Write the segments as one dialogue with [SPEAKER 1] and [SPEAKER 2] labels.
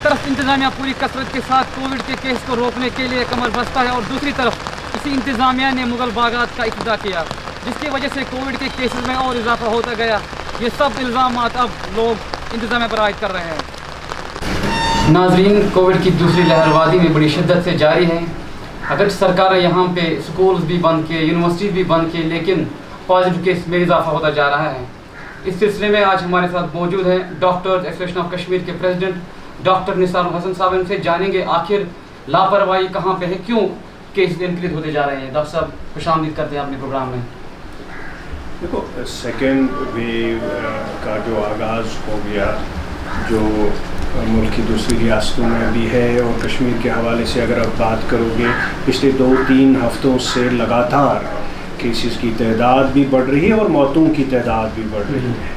[SPEAKER 1] तरफ इंतजामिया पूरी कसरत के साथ कोविड के केस को रोकने के लिए कमर बस्ता है और दूसरी तरफ इसी इंतजामिया ने मुगल बागात का इब्तिदा किया, जिसकी वजह से कोविड के केसेस में और इजाफा होता गया। ये सब इल्ज़ामात अब लोग इंतजामिया पर आयद कर रहे हैं। नाजरीन, कोविड की दूसरी लहर वादी में बड़ी शिद्दत से जारी है। अगर सरकार यहाँ पे स्कूल्स भी बंद किए, यूनिवर्सिटीज़ भी बंद किए, लेकिन पॉजिटिव केस में इजाफा होता जा रहा है। इस सिलसिले में आज हमारे साथ मौजूद हैं डॉक्टर्स एसोसिएशन ऑफ कश्मीर के प्रेसिडेंट डॉक्टर निसारुल हसन साहब। इनसे जानेंगे आखिर लापरवाही कहाँ पे है, क्यों केस इंक्रीज होते जा रहे हैं। डॉक्टर साहब, खुशामदीद करते हैं अपने प्रोग्राम में।
[SPEAKER 2] देखो, सेकेंड वेव का जो आगाज़ हो गया, जो मुल्क की दूसरी रियासतों में भी है और कश्मीर के हवाले से अगर आप बात करोगे, पिछले 2-3 हफ्तों से लगातार केसेस की तादाद भी बढ़ रही है और मौतों की तादाद भी बढ़ रही है।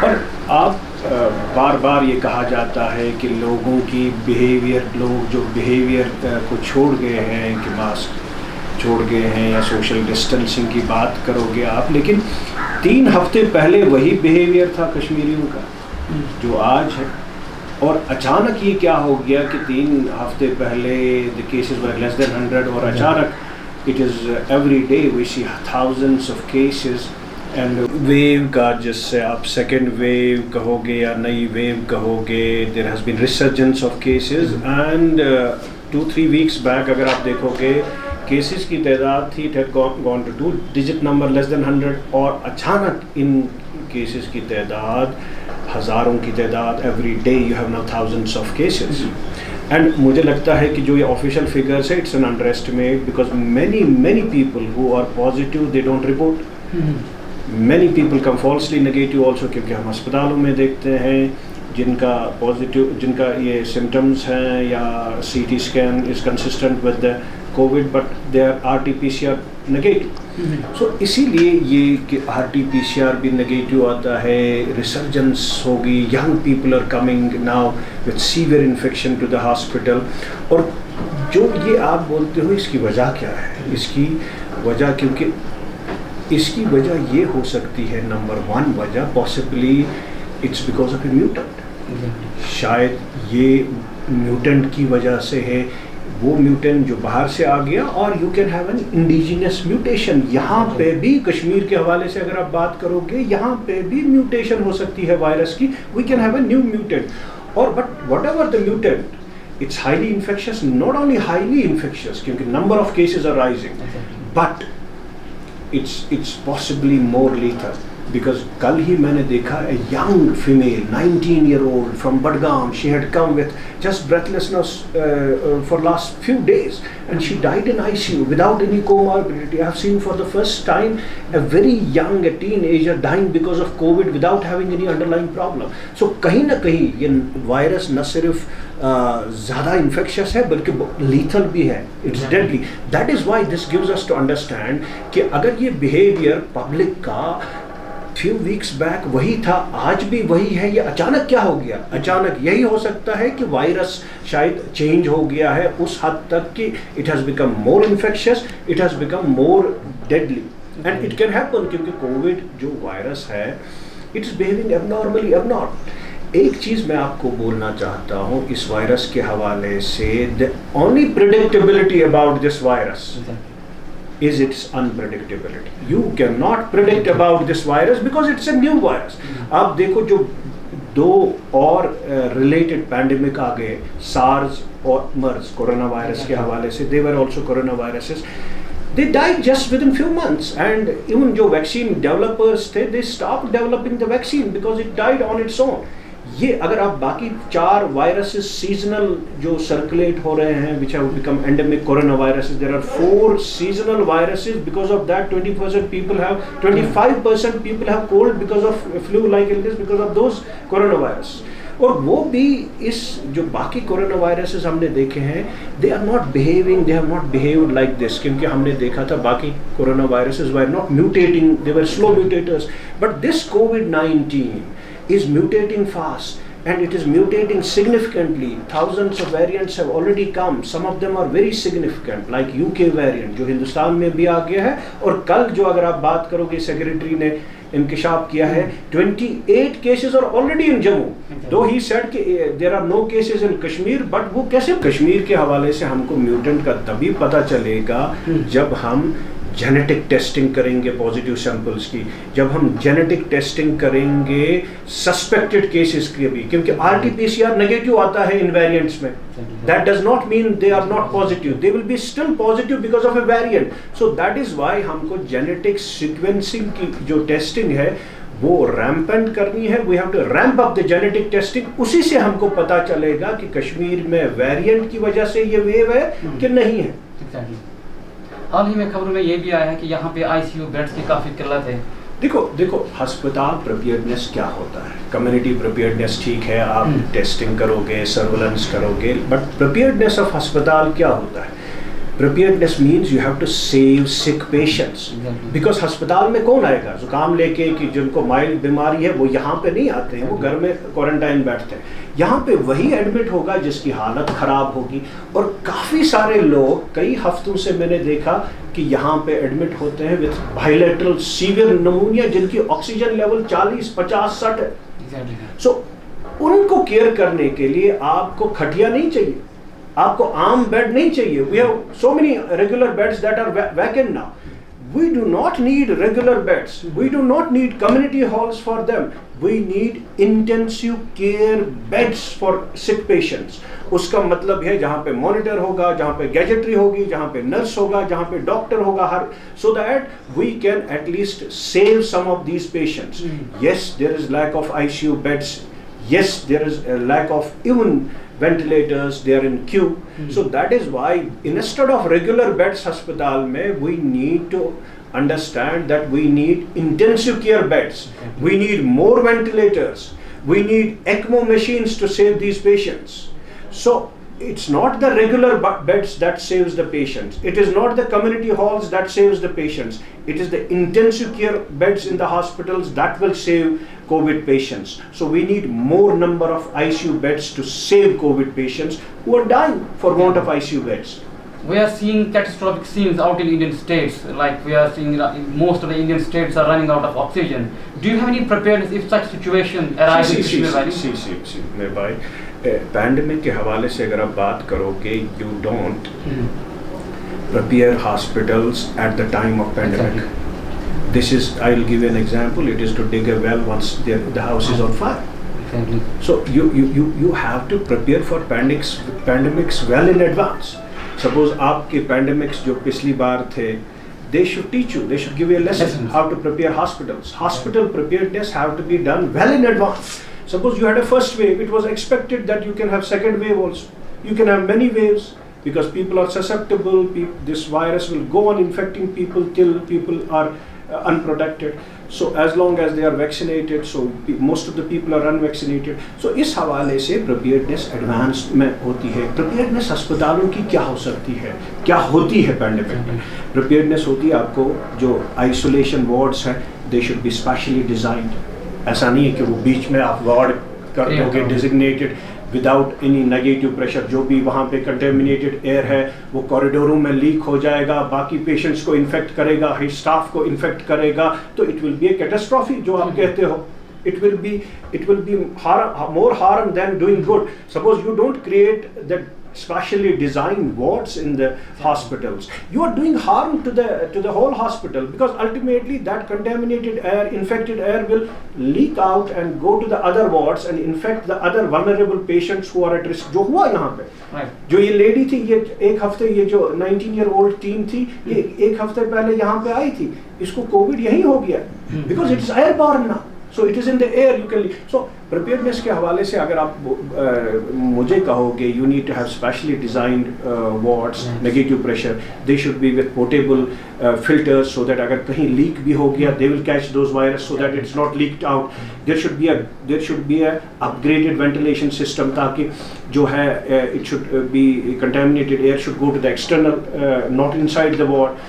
[SPEAKER 2] और आप बार बार ये कहा जाता है कि लोगों की बिहेवियर, लोग जो बिहेवियर को छोड़ गए हैं, कि मास्क छोड़ गए हैं या सोशल डिस्टेंसिंग की बात करोगे आप, लेकिन 3 हफ्ते पहले वही बिहेवियर था कश्मीरियों का जो आज है। और अचानक ये क्या हो गया कि 3 हफ्ते पहले the cases were less than 100 और अचानक it is every day we see thousands of cases. And wave का, जिससे आप सेकेंड वेव कहोगे या नई वेव कहोगे, there has been resurgence of cases. And 2-3 weeks back अगर आप देखोगे, केसेस की तादाद थी, it had gone to 2 digit number less than 100, और अचानक इन केसेस की तादाद, हज़ारों की तादाद, every day you have now thousands of cases. And मुझे लगता है कि जो ये ऑफिशियल फिगर्स है, it's an under estimate, because many people who are positive they don't report. Many people come falsely negative also, क्योंकि हम अस्पतालों में देखते हैं जिनका पॉजिटिव, जिनका ये सिम्टम्स हैं या CT scan is consistent with the COVID but they are RT-PCR negative. So इसीलिए ये कि RT-PCR भी नेगेटिव आता है, रिसर्जेंस होगी, young people are coming now with severe infection to the hospital. और जो ये आप बोलते हो, इसकी वजह क्या है? इसकी वजह, क्योंकि इसकी वजह ये हो सकती है, नंबर 1 वजह possibly it's because of A mutant. शायद ये म्यूटेंट की वजह से है, वो म्यूटेंट जो बाहर से आ गया, और you can have an indigenous mutation. यहाँ पे भी कश्मीर के हवाले से अगर आप बात करोगे, यहाँ पे भी म्यूटेशन हो सकती है वायरस की। We can have a new mutant, और but whatever the mutant, it's highly infectious. Not only highly infectious, क्योंकि number of cases are rising, but it's possibly more lethal, because कल ही मैंने देखा a young female 19-year-old from Budgam. She had come with just breathlessness for last few days, and she died in ICU without any comorbidity. I have seen for the first time a very young, a teenager dying because of COVID without having any underlying problem. So कहीं ना कहीं ये virus न सिर्फ ज़्यादा infectious है बल्कि lethal भी है, it's deadly. That is why this gives us to understand कि अगर ये बिहेवियर पब्लिक का फ्यू वीक्स बैक वही था, आज भी वही है, ये अचानक क्या हो गया? अचानक यही हो सकता है कि वायरस शायद चेंज हो गया है उस हद तक कि it has become more infectious, it has become more deadly. And it can happen, क्योंकि कोविड जो वायरस है, इट इज़ बिहेविंग एबनॉर्मली। एक चीज़ मैं आपको बोलना चाहता हूँ इस वायरस के हवाले से, the only predictability about this virus is its unpredictability. You cannot predict about this virus because it's a new virus. आप देखो, जो 2 और related pandemic आ गए, SARS और MERS, कोरोना वायरस के हवाले से, they were also corona viruses. They died just within few months, and even जो vaccine developers थे, they stopped developing the vaccine because it died on its own. ये अगर आप बाकी 4 वायरसेस सीजनल जो सर्कुलेट हो रहे हैं, which have become endemic corona viruses, there are 4 seasonal viruses, because of that 20% people have, 25% people have cold because of flu like illness, because of those corona virus. और वो भी इस जो बाकी कोरोना वायरसेस हमने देखे हैं, they are not behaving, they have not behaved like this, क्योंकि हमने देखा था बाकी corona viruses were not mutating, they were slow mutators, but this COVID-19 is mutating fast, and it is mutating significantly. Thousands of variants have already come. Some of them are very significant, like UK variant जो हिंदुस्तान में भी आ गया है। और कल जो अगर आप बात करोगे, सेक्रेटरी ने इंकशाफ किया है। 28 cases are already in Jammu, though he said कि there are no cases in Kashmir, but वो कैसे कश्मीर के हवाले से हमको म्यूटेंट का तभी पता चलेगा जब हम जेनेटिक टेस्टिंग करेंगे पॉजिटिव सैंपल्स की, जब हम जेनेटिक टेस्टिंग करेंगे सस्पेक्टेड केसेस के भी, क्योंकि RT-PCR नेगेटिव आता है इन वेरिएंट्स में, that does not mean they are not positive, they will be still positive because of a variant. So that is why हमको जेनेटिक सीक्वेंसिंग की जो टेस्टिंग है वो रैम्पेंट करनी है। We have to ramp up the genetic testing, उसी से हमको पता चलेगा कि कश्मीर में वेरिएंट की वजह से ये वेव है कि नहीं है।
[SPEAKER 1] हाल ही में खबरों में ये भी आया है कि यहाँ पे ICU बेड्स की काफ़ी किल्लत है।
[SPEAKER 2] देखो अस्पताल प्रिपेयर्डनेस क्या होता है, कम्युनिटी प्रिपेयर्डनेस ठीक है, आप टेस्टिंग करोगे, सर्वेलेंस करोगे, बट प्रिपेयर्डनेस ऑफ अस्पताल क्या होता है? Preparedness means you have to save sick patients, because अस्पताल में कौन आएगा जुकाम लेके कि जिनको माइल्ड बीमारी है, वो यहाँ पे नहीं आते हैं, वो घर में क्वारंटाइन बैठते हैं। यहाँ पे वही एडमिट होगा जिसकी हालत ख़राब होगी, और काफ़ी सारे लोग कई हफ्तों से मैंने देखा कि यहाँ पे एडमिट होते हैं विथ बायलैटरल सीवियर निमोनिया, जिनकी ऑक्सीजन लेवल 40, 50, 60 है। सो उनको केयर करने के लिए आपको खटिया नहीं चाहिए, आपको आम बेड नहीं चाहिए। We have so many regular beds that are vacant now. We do not need regular beds. We do not need community halls for them. We need intensive care beds for sick patients. उसका मतलब है जहाँ पे monitor होगा, जहाँ पे गैजेटरी होगी, जहाँ पे नर्स होगा, जहाँ पे डॉक्टर होगा, हर so that we can at least save some of these patients. Yes, there is lack of ICU beds. Yes, there is a lack of even ventilators, they are in queue. So that is why instead of regular beds hospital mein, we need to understand that we need intensive care beds. We need more ventilators. We need ECMO machines to save these patients. So it's not the regular beds that saves the patients. It is not the community halls that saves the patients. It is the intensive care beds in the hospitals that will save COVID patients. So we need more number of ICU beds to save COVID patients who are dying for want of ICU beds.
[SPEAKER 1] We are seeing catastrophic scenes out in Indian states, like we are seeing most of the Indian states are running out of oxygen. Do you have any preparedness if such situation arises in Kashmir Valley?
[SPEAKER 2] मेरे भाई, pandemic के हवाले से अगर आप बात करोगे, you don't prepare hospitals at the time of pandemic. This is, I will give you an example. It is to dig a well once the house is on fire.
[SPEAKER 1] Exactly.
[SPEAKER 2] So you have to prepare for pandemics well in advance. Suppose आपके pandemics जो पिछली बार थे, they should teach you, they should give you a lesson how to prepare hospitals. Hospital preparedness have to be done well in advance. Suppose you had a first wave, it was expected that you can have second wave also. You can have many waves because people are susceptible. This virus will go on infecting people till people are unprotected. So as long as they are vaccinated, so most of the people are unvaccinated. So इस हवाले से preparedness advance में होती है। preparedness अस्पतालों की क्या हो सकती है, क्या होती है pandemic में? preparedness होती है आपको जो isolation wards हैं, they should be specially designed. ऐसा नहीं है कि वो बीच में आप वार्ड कर दोगे designated without any negative pressure, जो भी वहाँ पे कंटेमिनेटेड एयर है वो कॉरिडोरों में लीक हो जाएगा, बाकी पेशेंट्स को इन्फेक्ट करेगा, स्टाफ को इन्फेक्ट करेगा, तो it will be A catastrophe जो आप कहते हो। it will be more harm than doing good. Suppose you don't create that specially designed wards in the hospitals, you are doing harm to the whole hospital, because ultimately that contaminated air, infected air will leak out and go to the other wards and infect the other vulnerable patients who are at risk. जो हुआ यहाँ पे, जो ये lady थी, ये एक हफ्ते, ये जो 19-year-old teen थी, ये एक हफ्ते पहले यहाँ पे आई थी, इसको कोविड यही हो गया, because it is airborne now. So it is in the air, you can. So preparedness के हवाले से अगर आप मुझे कहोगे, you need to have specially designed wards, negative pressure. They should be with portable filters, so that अगर कहीं leak भी हो गया, they will catch those virus, so that it's not leaked out. There should be a upgraded ventilation system, ताकि जो है it should be contaminated air should go to the external, not inside the ward.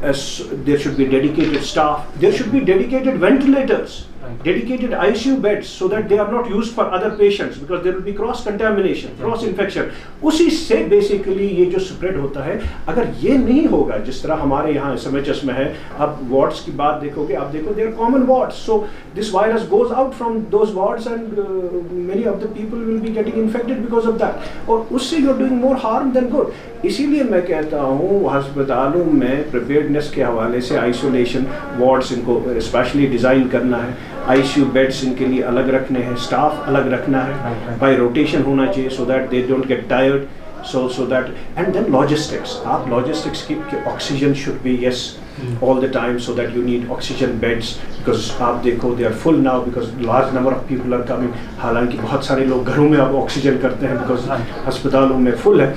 [SPEAKER 2] There should be dedicated staff. There should be dedicated ventilators. dedicated ICU beds so that they are not used for other patients because there will be cross contamination, cross infection. उसी से basically ये जो spread होता है, अगर ये नहीं होगा जिस तरह हमारे यहाँ SMHS में है, आप wards की बात देखोगे, आप देखो they are common wards, so this virus goes out from those wards and many of the people will be getting infected because of that. और उससे you're doing more harm than good. इसीलिए मैं कहता हूँ अस्पतालों में preparedness के हवाले से isolation wards इनको especially डिज़ाइन करना है, ICU बेड्स इनके लिए अलग रखने हैं, स्टाफ अलग रखना है, बाय रोटेशन होना चाहिए so that they don't get tired, so that and then logistics. आप logistics की oxygen should be yes all the time so that you need oxygen beds because आप देखो they are full now because large number of people are coming. हालांकि बहुत सारे लोग घरों में अब ऑक्सीजन करते हैं because अस्पतालों में full है.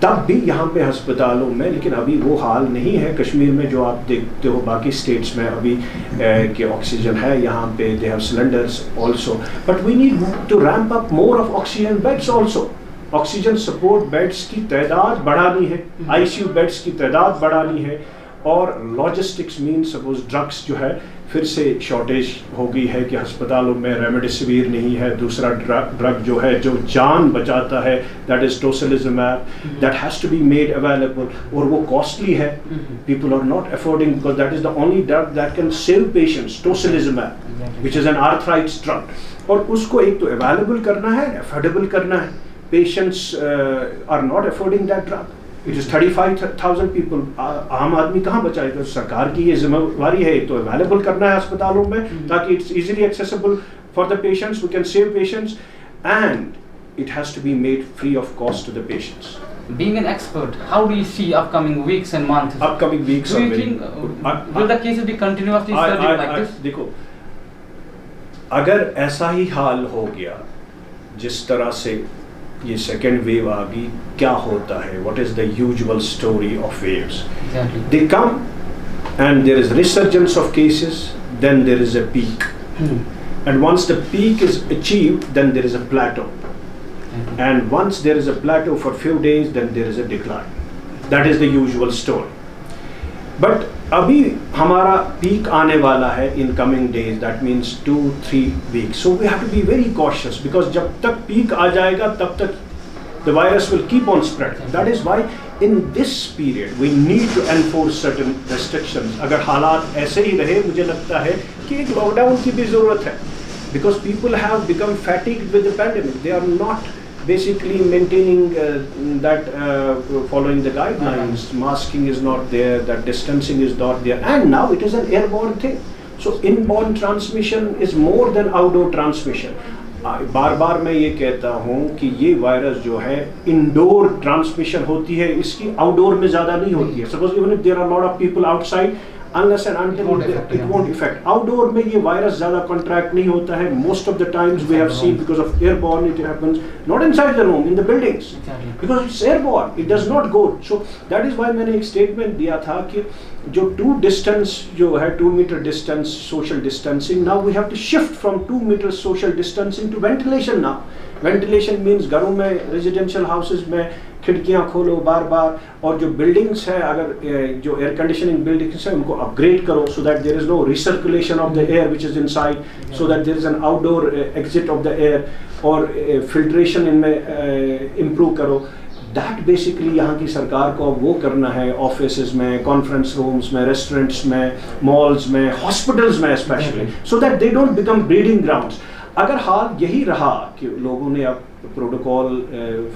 [SPEAKER 2] तब भी यहाँ पे अस्पतालों में, लेकिन अभी वो हाल नहीं है कश्मीर में जो आप देखते हो बाकी स्टेट्स में अभी कि ऑक्सीजन है यहाँ पे, they have cylinders also, but we need to ramp up more of oxygen beds also. Oxygen support beds की तादाद बढ़ानी है, ICU बेड्स की तादाद बढ़ानी है, और लॉजिस्टिक्स मीन सपोज ड्रग्स जो है फिर से शॉर्टेज हो गई है कि अस्पतालों में रेमडेसिविर नहीं है, दूसरा ड्रग जो है जो जान बचाता है that is tocilizumab, that has to be made available, और वो कॉस्टली है, people are not affording because that is the only drug that can save patients, tocilizumab which is an arthritis drug, और उसको एक तो अवेलेबल करना है, affordable करना है. Patients are not affording that drug. It is 35,000 people. आम आदमी कहाँ बचाएगा? सरकार की ये जिम्मेवारी है तो अवेलेबल करना है अस्पतालों में ताकि it's easily accessible for the patients. We can save patients, and it has to be made free of cost to the patients.
[SPEAKER 1] Being an expert, how do you see upcoming weeks and months?
[SPEAKER 2] Upcoming weeks
[SPEAKER 1] do
[SPEAKER 2] are
[SPEAKER 1] you
[SPEAKER 2] very
[SPEAKER 1] think will the cases be continuously surging like this?
[SPEAKER 2] देखो, अगर ऐसा ही हाल हो गया जिस तरह से ये second wave आ गई, क्या होता है? What is the usual story of waves?
[SPEAKER 1] Exactly.
[SPEAKER 2] They come and there is resurgence of cases, then there is a peak, and once the peak is achieved, then there is a plateau, and once there is a plateau for few days, then there is a decline. That is the usual story. But अभी हमारा peak आने वाला है in coming days, that means 2-3 weeks. So we have to be very cautious because जब तक peak आ जाएगा तब तक the virus will keep on spreading. That is why in this period we need to enforce certain restrictions. अगर हालात ऐसे ही रहे, मुझे लगता है कि एक लॉकडाउन की भी ज़रूरत है because people have become fatigued with the pandemic. They are not basically maintaining following the guidelines. Masking is not there, that distancing is not there, and now it is an airborne thing. So inborn transmission is more than outdoor transmission. बार बार मैं ये कहता हूँ कि ये virus जो है indoor transmission होती है, इसकी आउटडोर में ज़्यादा नहीं होती है. Suppose even if there are lot of people outside, unless and until it won't affect. Outdoor में ये वायरस ज़्यादा contract नहीं होता है. Most of the times we have seen because of airborne it happens not inside the room, in the buildings, because it's airborne. It does not go. So that is why मैंने एक statement दिया था कि जो 2 distance जो है 2 meter distance social distancing, now we have to shift from 2 meter social distancing to ventilation now. Ventilation means घरों में residential houses में खिड़कियाँ खोलो बार बार, और जो बिल्डिंग्स है अगर जो एयर कंडीशनिंग बिल्डिंग्स है उनको अपग्रेड करो so that there is no recirculation of the air which is inside, so that there is an outdoor exit of the air, और filtration इनमें improve करो. दैट बेसिकली यहाँ की सरकार को वो करना है, ऑफिसेज में, कॉन्फ्रेंस रूम्स में, रेस्टोरेंट्स में, मॉल्स में, हॉस्पिटल्स में specially, so that they don't become breeding grounds. अगर हाल यही रहा कि लोगों ने अब प्रोटोकॉल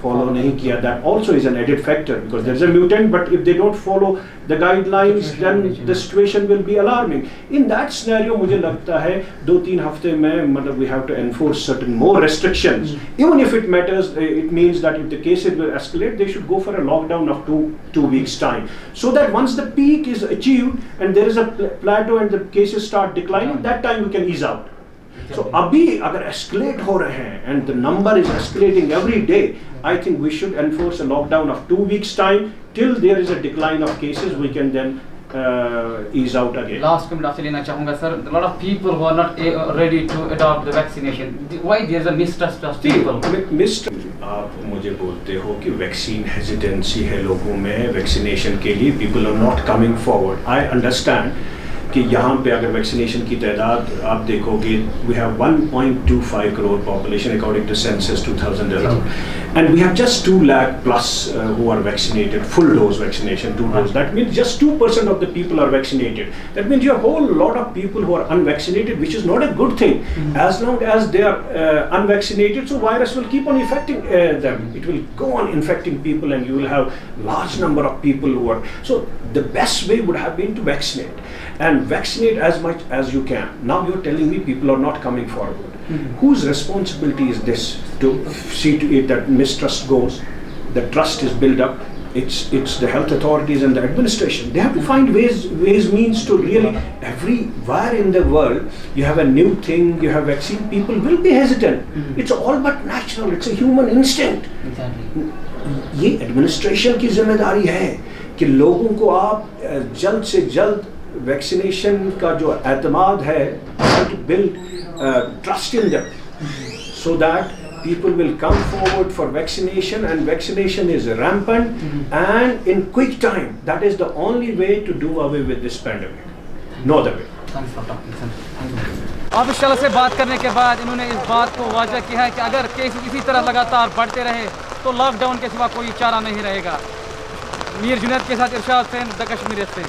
[SPEAKER 2] फॉलो नहीं किया, that also is an added factor because there is a mutant, but if they don't follow the guidelines then the situation will be alarming. In that scenario मुझे लगता है 2-3 हफ्ते में मतलब we have to enforce certain more restrictions, even if it matters, it means that if the cases will escalate they should go for a lockdown of 2 weeks time, so that once the peak is achieved and there is a plateau and the cases start declining, that time we can ease out. So अभी अगर escalate हो रहे हैं and the number is escalating every day, I think we should enforce a lockdown of 2 weeks time till there is a decline of cases. We can then ease out again.
[SPEAKER 1] Last comment आपसे लेना चाहूँगा sir. A lot of people who are not ready to adopt the vaccination. Why there is a mistrust of people?
[SPEAKER 2] आप मुझे बोलते हो कि vaccine hesitancy है लोगों में वैक्सीनेशन के लिए, people are not coming forward. I understand. कि यहाँ पे अगर वैक्सीनेशन की तादाद आप देखोगे, we have 1.25 crore population according to census 2011 and we have just 2 lakh plus who are vaccinated, full dose vaccination, 2 dose. That means just 2% of the people are vaccinated. That means you have a whole lot of people who are unvaccinated, which is not a good thing. As long as they are unvaccinated, so virus will keep on infecting them. It will go on infecting people, and you will have large number of people who are. So the best way would have been to vaccinate, and vaccinate as much as you can. Now you're telling me people are not coming forward. Whose responsibility is this to see to it that mistrust goes, the trust is built up? It's the health authorities and the administration. They have to find ways means to really, everywhere in the world you have a new thing, you have vaccine, people will be hesitant. It's all but natural, it's a human instinct. ये administration की जिम्मेदारी है कि लोगों को आप जल्द से जल्द वैक्सीनेशन का जो एतमाद है, to build trust in them, so that people will come forward for vaccination, and vaccination is rampant and in quick time. That is the only way to do away with this pandemic. No other way.
[SPEAKER 1] Official से बात करने के बाद इन्होंने इस बात को वाज़ह किया है कि अगर केस इसी तरह लगातार बढ़ते रहे तो लॉकडाउन के सिवा कोई चारा नहीं रहेगा। मीर जुनैद के साथ इरशाद हुसैन, द कश्मीर से।